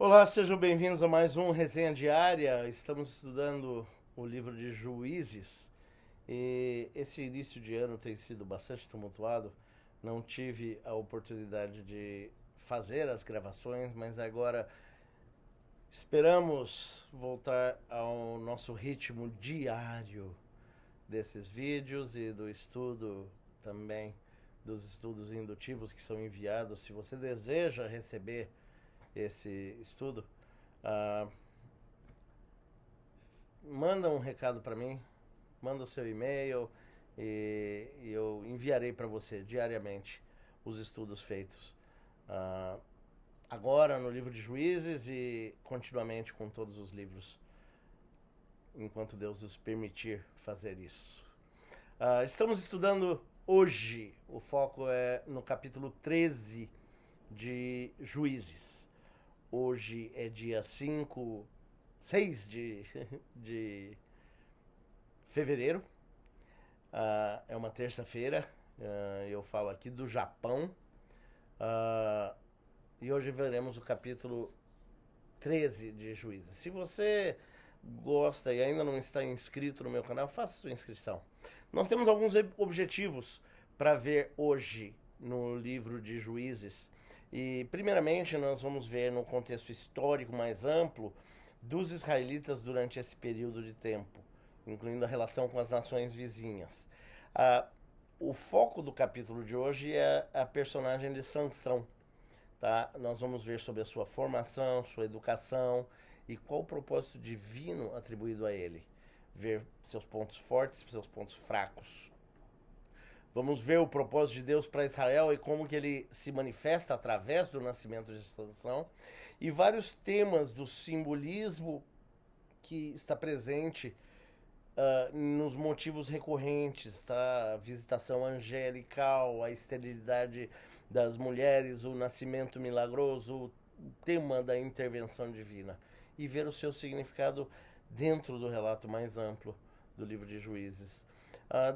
Olá, sejam bem-vindos a mais um Resenha Diária. Estamos estudando o livro de Juízes e esse início de ano tem sido bastante tumultuado. Não tive a oportunidade de fazer as gravações, mas agora esperamos voltar ao nosso ritmo diário desses vídeos e do estudo também, dos estudos indutivos que são enviados. Se você deseja receber esse estudo, ah, manda um recado para mim, manda o seu e-mail e eu enviarei para você diariamente os estudos feitos agora no livro de Juízes e continuamente com todos os livros, enquanto Deus nos permitir fazer isso. Estamos estudando hoje, o foco é no capítulo 13 de Juízes. Hoje é dia 6 de fevereiro, é uma terça-feira, eu falo aqui do Japão, e hoje veremos o capítulo 13 de Juízes. Se você gosta e ainda não está inscrito no meu canal, faça sua inscrição. Nós temos alguns objetivos para ver hoje no livro de Juízes. E primeiramente nós vamos ver no contexto histórico mais amplo dos israelitas durante esse período de tempo, incluindo a relação com as nações vizinhas. O foco do capítulo de hoje é a personagem de Sansão. Tá? Nós vamos ver sobre a sua formação, sua educação e qual o propósito divino atribuído a ele. Ver seus pontos fortes e seus pontos fracos. Vamos ver o propósito de Deus para Israel e como que ele se manifesta através do nascimento de Sansão. E vários temas do simbolismo que está presente nos motivos recorrentes, tá? A visitação angelical, a esterilidade das mulheres, o nascimento milagroso, o tema da intervenção divina. E ver o seu significado dentro do relato mais amplo do livro de Juízes.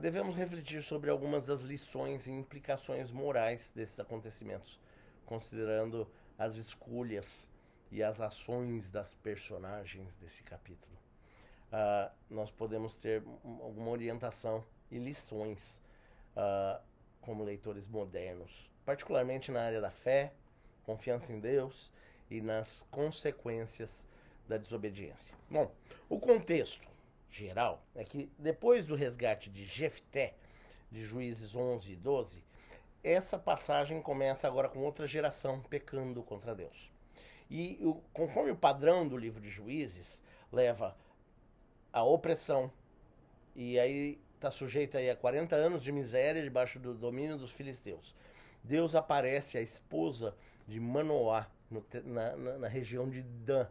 Devemos refletir sobre algumas das lições e implicações morais desses acontecimentos, considerando as escolhas e as ações das personagens desse capítulo. Nós podemos ter alguma orientação e lições como leitores modernos, particularmente na área da fé, confiança em Deus e nas consequências da desobediência. Bom, o contexto geral é que depois do resgate de Jefté, de Juízes 11 e 12, essa passagem começa agora com outra geração pecando contra Deus. E conforme o padrão do livro de Juízes, leva a opressão, e aí está sujeito aí a 40 anos de miséria debaixo do domínio dos filisteus. Deus aparece à esposa de Manoá, na região de Dan,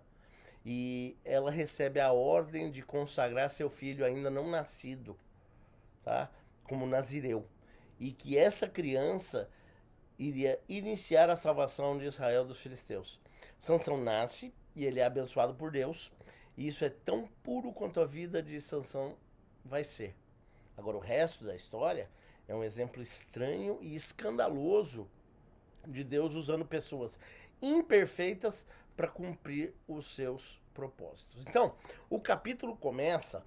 e ela recebe a ordem de consagrar seu filho ainda não nascido, tá? Como nazireu, e que essa criança iria iniciar a salvação de Israel dos filisteus. Sansão nasce e ele é abençoado por Deus, e isso é tão puro quanto a vida de Sansão vai ser. Agora o resto da história é um exemplo estranho e escandaloso de Deus usando pessoas imperfeitas para cumprir os seus propósitos. Então, o capítulo começa,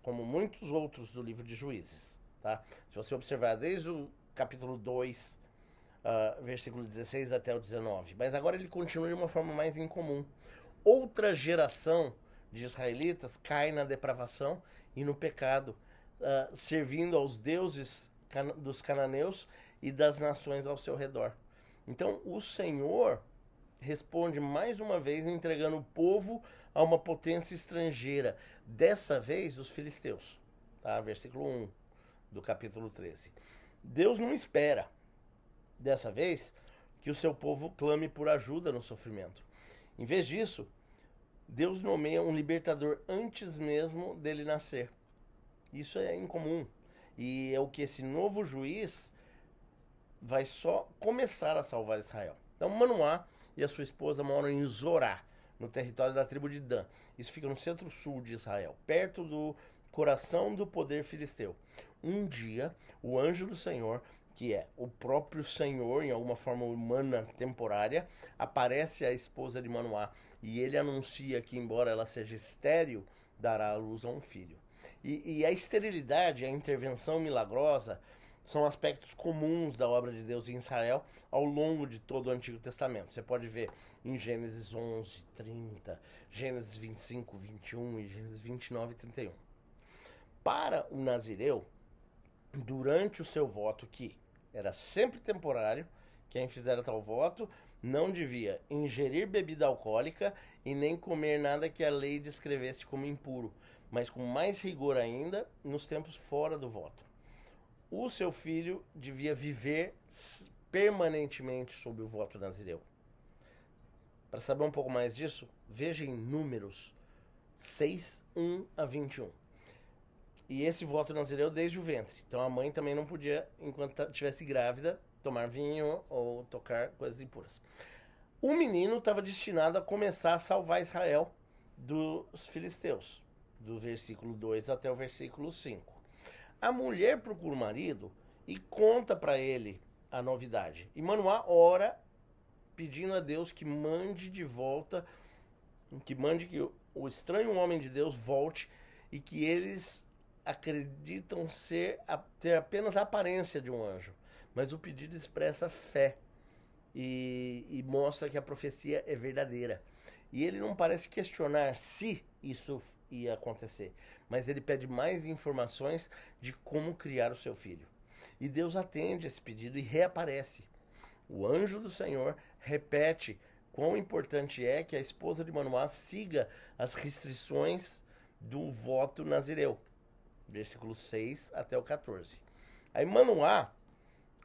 como muitos outros do livro de Juízes, tá? Se você observar desde o capítulo 2, versículo 16 até o 19, mas agora ele continua de uma forma mais incomum. Outra geração de israelitas cai na depravação e no pecado, servindo aos deuses dos cananeus e das nações ao seu redor. Então, o Senhor responde mais uma vez entregando o povo a uma potência estrangeira, dessa vez os filisteus, tá? Versículo 1 do capítulo 13. Deus não espera, dessa vez, que o seu povo clame por ajuda no sofrimento. Em vez disso, Deus nomeia um libertador antes mesmo dele nascer. Isso é incomum, e é o que esse novo juiz vai só começar a salvar Israel. Então, Manoá e a sua esposa moram em Zorá, no território da tribo de Dan. Isso fica no centro-sul de Israel, perto do coração do poder filisteu. Um dia, o anjo do Senhor que é o próprio Senhor, em alguma forma humana temporária, aparece a esposa de Manoá e ele anuncia que, embora ela seja estéril, dará à luz a um filho. E a esterilidade, a intervenção milagrosa, são aspectos comuns da obra de Deus em Israel ao longo de todo o Antigo Testamento. Você pode ver em Gênesis 11, 30, Gênesis 25, 21 e Gênesis 29 e 31. Para o nazireu, durante o seu voto, que era sempre temporário, quem fizera tal voto não devia ingerir bebida alcoólica e nem comer nada que a lei descrevesse como impuro, mas com mais rigor ainda nos tempos fora do voto. O seu filho devia viver permanentemente sob o voto nazireu. Para saber um pouco mais disso, veja em Números 6, 1 a 21. E esse voto nazireu desde o ventre. Então a mãe também não podia, enquanto estivesse grávida, tomar vinho ou tocar coisas impuras. O menino estava destinado a começar a salvar Israel dos filisteus, do versículo 2 até o versículo 5. A mulher procura o marido e conta para ele a novidade. E Manoá ora pedindo a Deus que mande de volta, que o estranho homem de Deus volte e que eles acreditam ter apenas a aparência de um anjo. Mas o pedido expressa fé e mostra que a profecia é verdadeira. E ele não parece questionar se isso ia acontecer, mas ele pede mais informações de como criar o seu filho. E Deus atende esse pedido e reaparece. O anjo do Senhor repete quão importante é que a esposa de Manoá siga as restrições do voto nazireu. Versículo 6 até o 14. Aí Manoá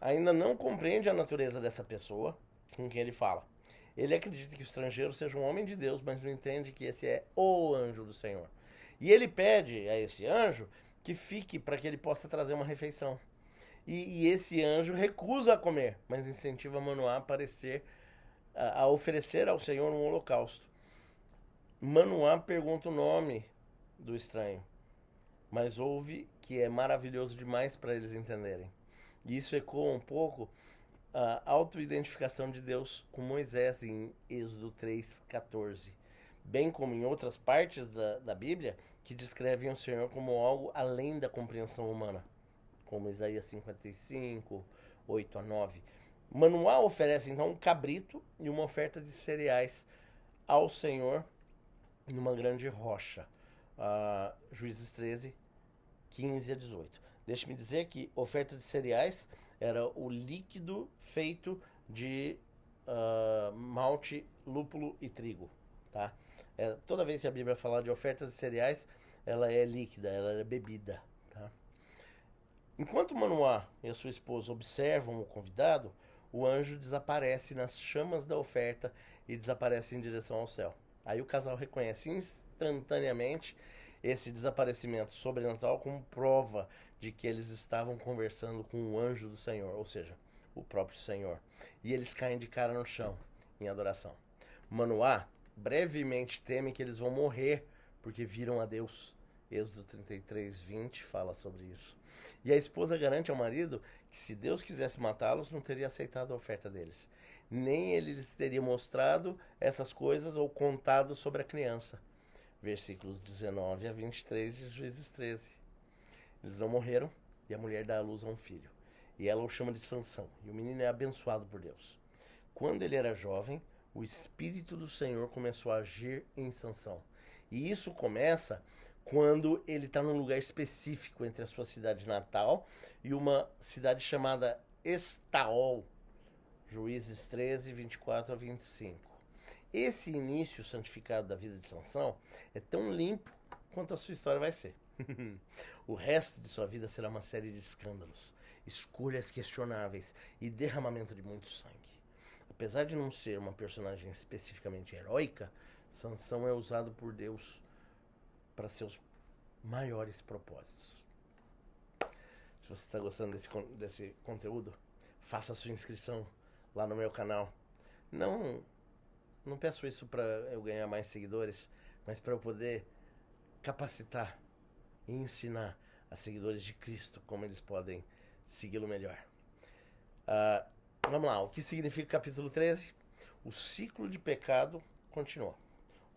ainda não compreende a natureza dessa pessoa com quem ele fala. Ele acredita que o estrangeiro seja um homem de Deus, mas não entende que esse é o anjo do Senhor. E ele pede a esse anjo que fique para que ele possa trazer uma refeição. E esse anjo recusa a comer, mas incentiva Manoá a oferecer ao Senhor um holocausto. Manoá pergunta o nome do estranho, mas ouve que é maravilhoso demais para eles entenderem. E isso ecoa um pouco a autoidentificação de Deus com Moisés em Êxodo 3,14, bem como em outras partes da Bíblia que descrevem o Senhor como algo além da compreensão humana, como Isaías 55, 8 a 9. Manoá oferece então um cabrito e uma oferta de cereais ao Senhor numa grande rocha. Juízes 13, 15 a 18. Deixe-me dizer que oferta de cereais era o líquido feito de malte, lúpulo e trigo. Tá? Toda vez que a Bíblia fala de oferta de cereais, ela é líquida, ela é bebida. Tá? Enquanto Manoá e a sua esposa observam o convidado, o anjo desaparece nas chamas da oferta e desaparece em direção ao céu. Aí o casal reconhece instantaneamente esse desaparecimento sobrenatural como prova de que eles estavam conversando com o anjo do Senhor, ou seja, o próprio Senhor. E eles caem de cara no chão em adoração. Manoá brevemente teme que eles vão morrer porque viram a Deus. Êxodo 33, 20 fala sobre isso. E a esposa garante ao marido que se Deus quisesse matá-los, não teria aceitado a oferta deles. Nem ele lhes teria mostrado essas coisas ou contado sobre a criança. Versículos 19 a 23 de Juízes 13. Eles não morreram e a mulher dá à luz a um filho. E ela o chama de Sansão. E o menino é abençoado por Deus. Quando ele era jovem, o Espírito do Senhor começou a agir em Sansão. E isso começa quando ele está num lugar específico entre a sua cidade natal e uma cidade chamada Estaol. Juízes 13, 24 a 25. Esse início santificado da vida de Sansão é tão limpo quanto a sua história vai ser. O resto de sua vida será uma série de escândalos, escolhas questionáveis e derramamento de muito sangue. Apesar de não ser uma personagem especificamente heróica, Sansão é usado por Deus para seus maiores propósitos. Se você está gostando desse conteúdo, faça a sua inscrição lá no meu canal. Não peço isso para eu ganhar mais seguidores, mas para eu poder capacitar e ensinar a seguidores de Cristo como eles podem segui-lo melhor. Vamos lá, o que significa o capítulo 13? O ciclo de pecado continua.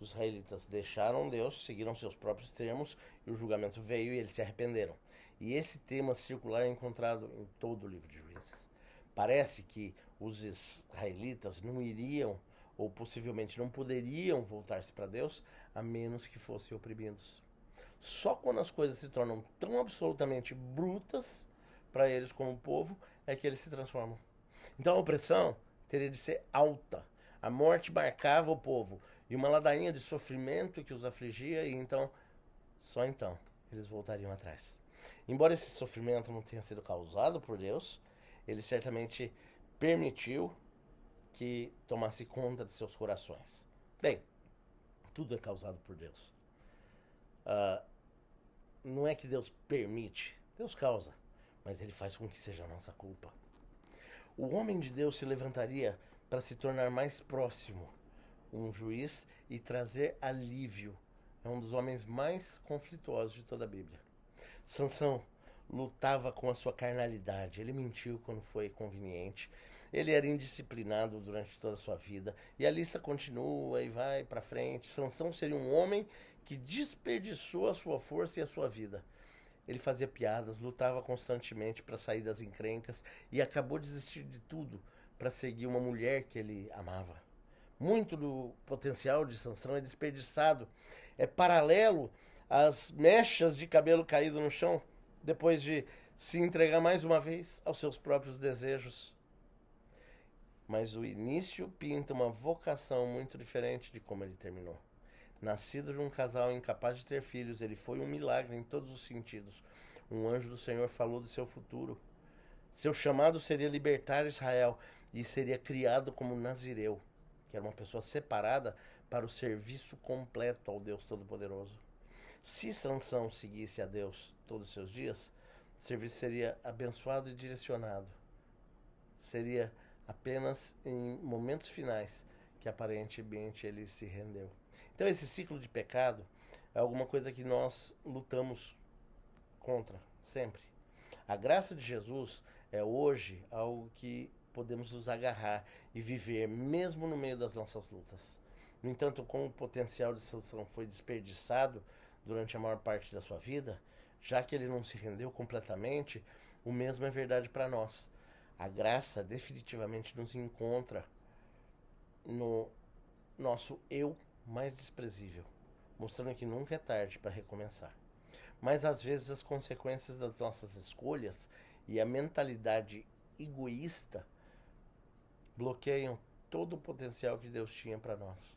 Os israelitas deixaram Deus, seguiram seus próprios termos, e o julgamento veio e eles se arrependeram. E esse tema circular é encontrado em todo o livro de Juízes. Parece que os israelitas não iriam, ou possivelmente não poderiam voltar-se para Deus, a menos que fossem oprimidos. Só quando as coisas se tornam tão absolutamente brutas para eles como povo, é que eles se transformam. Então a opressão teria de ser alta. A morte marcava o povo e uma ladainha de sofrimento que os afligia, e então, só então, eles voltariam atrás. Embora esse sofrimento não tenha sido causado por Deus, ele certamente permitiu que tomasse conta de seus corações. Bem, tudo é causado por Deus. Não é que Deus permite, Deus causa, mas ele faz com que seja a nossa culpa. O homem de Deus se levantaria para se tornar mais próximo, um juiz, e trazer alívio. É um dos homens mais conflituosos de toda a Bíblia. Sansão lutava com a sua carnalidade. Ele mentiu quando foi conveniente. Ele era indisciplinado durante toda a sua vida. E a lista continua e vai para frente. Sansão seria um homem que desperdiçou a sua força e a sua vida. Ele fazia piadas, lutava constantemente para sair das encrencas e acabou de desistir de tudo para seguir uma mulher que ele amava. Muito do potencial de Sansão é desperdiçado. É paralelo às mechas de cabelo caído no chão depois de se entregar mais uma vez aos seus próprios desejos. Mas o início pinta uma vocação muito diferente de como ele terminou. Nascido de um casal incapaz de ter filhos, ele foi um milagre em todos os sentidos. Um anjo do Senhor falou do seu futuro. Seu chamado seria libertar Israel e seria criado como nazireu, que era uma pessoa separada para o serviço completo ao Deus Todo-Poderoso. Se Sansão seguisse a Deus todos os seus dias, o serviço seria abençoado e direcionado. Seria apenas em momentos finais que aparentemente ele se rendeu. Então esse ciclo de pecado é alguma coisa que nós lutamos contra, sempre. A graça de Jesus é hoje algo que podemos nos agarrar e viver mesmo no meio das nossas lutas. No entanto, como o potencial de Sansão foi desperdiçado durante a maior parte da sua vida, já que ele não se rendeu completamente, o mesmo é verdade para nós. A graça definitivamente nos encontra no nosso eu mais desprezível, mostrando que nunca é tarde para recomeçar. Mas às vezes as consequências das nossas escolhas e a mentalidade egoísta bloqueiam todo o potencial que Deus tinha para nós.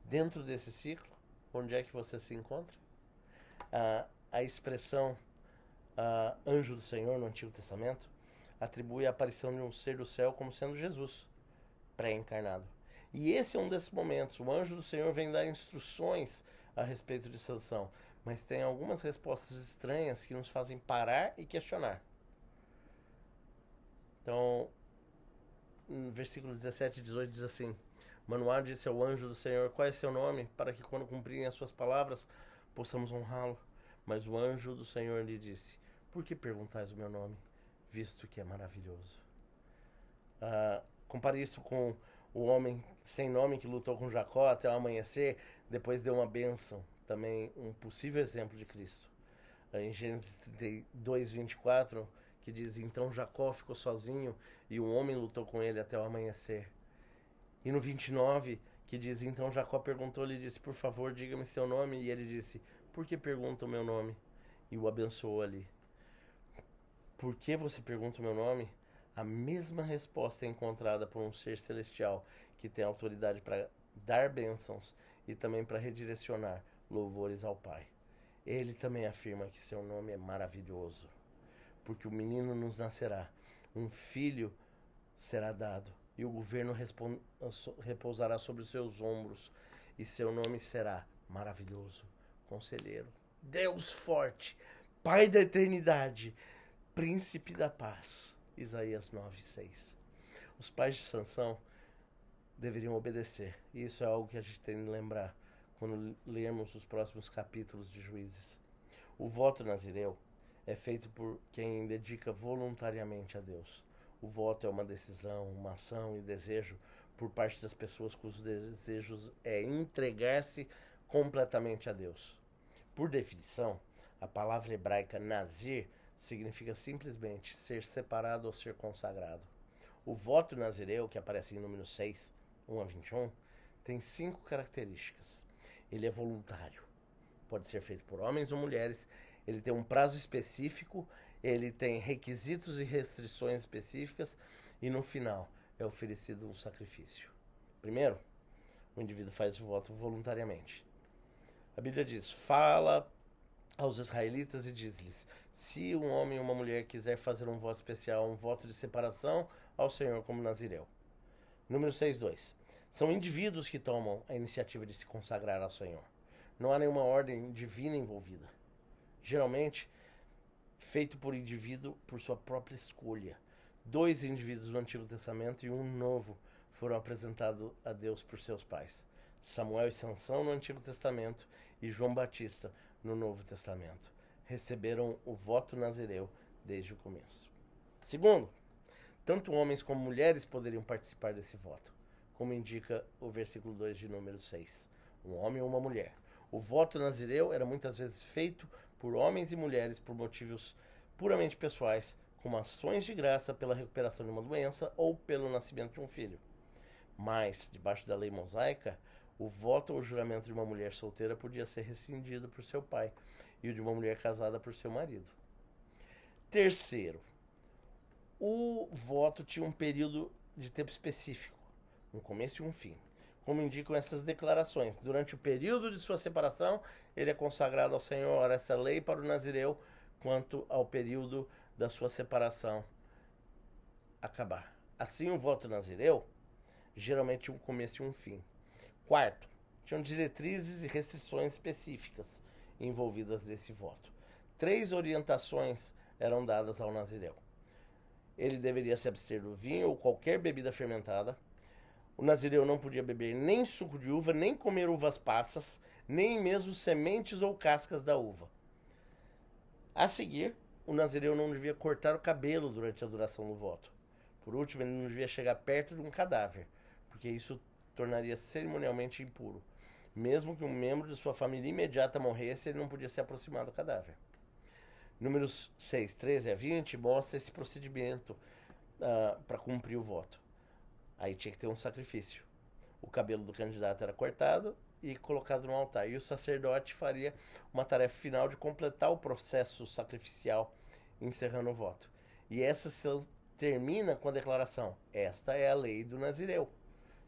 Dentro desse ciclo, onde é que você se encontra? A expressão anjo do Senhor no Antigo Testamento atribui a aparição de um ser do céu como sendo Jesus, pré-encarnado. E esse é um desses momentos. O anjo do Senhor vem dar instruções a respeito de Sansão, mas tem algumas respostas estranhas que nos fazem parar e questionar. Então, no versículo 17 e 18 diz assim: Manoá disse ao anjo do Senhor: qual é seu nome, para que quando cumprirem as suas palavras, possamos honrá-lo? Mas o anjo do Senhor lhe disse: por que perguntais o meu nome, visto que é maravilhoso? Compare isso com o homem sem nome que lutou com Jacó até o amanhecer, depois deu uma bênção, também um possível exemplo de Cristo. Em Gênesis 32, 24, que diz: então Jacó ficou sozinho e um homem lutou com ele até o amanhecer. E no 29, que diz: então Jacó perguntou-lhe e disse: por favor, diga-me seu nome. E ele disse: por que pergunta o meu nome? E o abençoou ali. Por que você pergunta o meu nome? A mesma resposta é encontrada por um ser celestial que tem autoridade para dar bênçãos e também para redirecionar louvores ao Pai. Ele também afirma que seu nome é maravilhoso, porque o menino nos nascerá, um filho será dado, e o governo repousará sobre os seus ombros, e seu nome será maravilhoso, conselheiro, Deus forte, Pai da eternidade, príncipe da paz. Isaías 9:6. Os pais de Sansão deveriam obedecer, e isso é algo que a gente tem que lembrar quando lermos os próximos capítulos de Juízes. O voto nazireu é feito por quem dedica voluntariamente a Deus. O voto é uma decisão, uma ação e desejo por parte das pessoas cujos desejos é entregar-se completamente a Deus. Por definição, a palavra hebraica nazir significa simplesmente ser separado ou ser consagrado. O voto nazireu, que aparece em Números 6, 1 a 21, tem 5 características. Ele é voluntário, pode ser feito por homens ou mulheres, ele tem um prazo específico, ele tem requisitos e restrições específicas e no final é oferecido um sacrifício. Primeiro, o indivíduo faz o voto voluntariamente. A Bíblia diz, fala aos israelitas e diz-lhes, se um homem e uma mulher quiser fazer um voto especial, um voto de separação ao Senhor como nazireu. Número 6.2. São indivíduos que tomam a iniciativa de se consagrar ao Senhor. Não há nenhuma ordem divina envolvida. Geralmente, feito por indivíduo por sua própria escolha. 2 indivíduos no Antigo Testamento e um novo foram apresentados a Deus por seus pais. Samuel e Sansão no Antigo Testamento e João Batista no Novo Testamento. Receberam o voto nazireu desde o começo. Segundo, tanto homens como mulheres poderiam participar desse voto, como indica o versículo 2 de Números 6. Um homem ou uma mulher. O voto nazireu era muitas vezes feito por homens e mulheres por motivos puramente pessoais, como ações de graça pela recuperação de uma doença ou pelo nascimento de um filho. Mas, debaixo da lei mosaica, o voto ou juramento de uma mulher solteira podia ser rescindido por seu pai e o de uma mulher casada por seu marido. Terceiro, o voto tinha um período de tempo específico, um começo e um fim. Como indicam essas declarações, durante o período de sua separação, ele é consagrado ao Senhor. Essa lei para o nazireu, quanto ao período da sua separação acabar. Assim, o voto nazireu geralmente tinha um começo e um fim. Quarto, tinham diretrizes e restrições específicas envolvidas nesse voto. 3 orientações eram dadas ao nazireu. Ele deveria se abster do vinho ou qualquer bebida fermentada. O nazireu não podia beber nem suco de uva, nem comer uvas passas, nem mesmo sementes ou cascas da uva. A seguir, o nazireu não devia cortar o cabelo durante a duração do voto. Por último, ele não devia chegar perto de um cadáver, porque isso tornaria cerimonialmente impuro. Mesmo que um membro de sua família imediata morresse, ele não podia se aproximar do cadáver. Números 6, 13 a 20 mostra esse procedimento para cumprir o voto. Aí tinha que ter um sacrifício. O cabelo do candidato era cortado e colocado no altar. E o sacerdote faria uma tarefa final de completar o processo sacrificial, encerrando o voto. E essa termina com a declaração: esta é a lei do nazireu,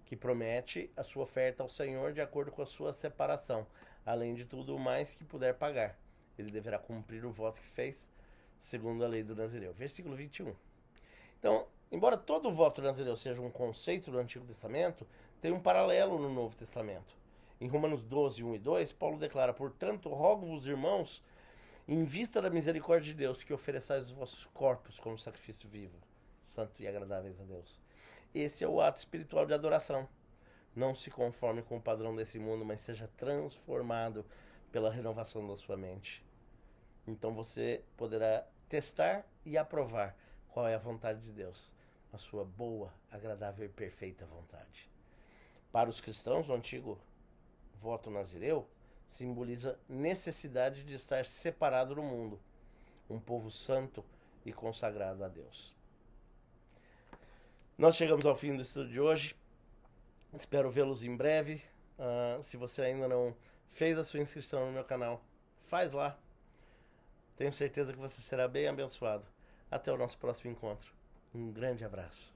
que promete a sua oferta ao Senhor de acordo com a sua separação, além de tudo o mais que puder pagar. Ele deverá cumprir o voto que fez, segundo a lei do nazireu. Versículo 21. Então, embora todo voto nazireu seja um conceito do Antigo Testamento, tem um paralelo no Novo Testamento. Em Romanos 12, 1 e 2, Paulo declara: portanto, rogo-vos, irmãos, em vista da misericórdia de Deus, que ofereçais os vossos corpos como sacrifício vivo, santo e agradáveis a Deus. Esse é o ato espiritual de adoração. Não se conforme com o padrão desse mundo, mas seja transformado pela renovação da sua mente. Então você poderá testar e aprovar qual é a vontade de Deus, a sua boa, agradável e perfeita vontade. Para os cristãos, o antigo voto nazireu simboliza necessidade de estar separado do mundo, um povo santo e consagrado a Deus. Nós chegamos ao fim do estudo de hoje. Espero vê-los em breve. Se você ainda não fez a sua inscrição no meu canal, faz lá. Tenho certeza que você será bem abençoado. Até o nosso próximo encontro. Um grande abraço.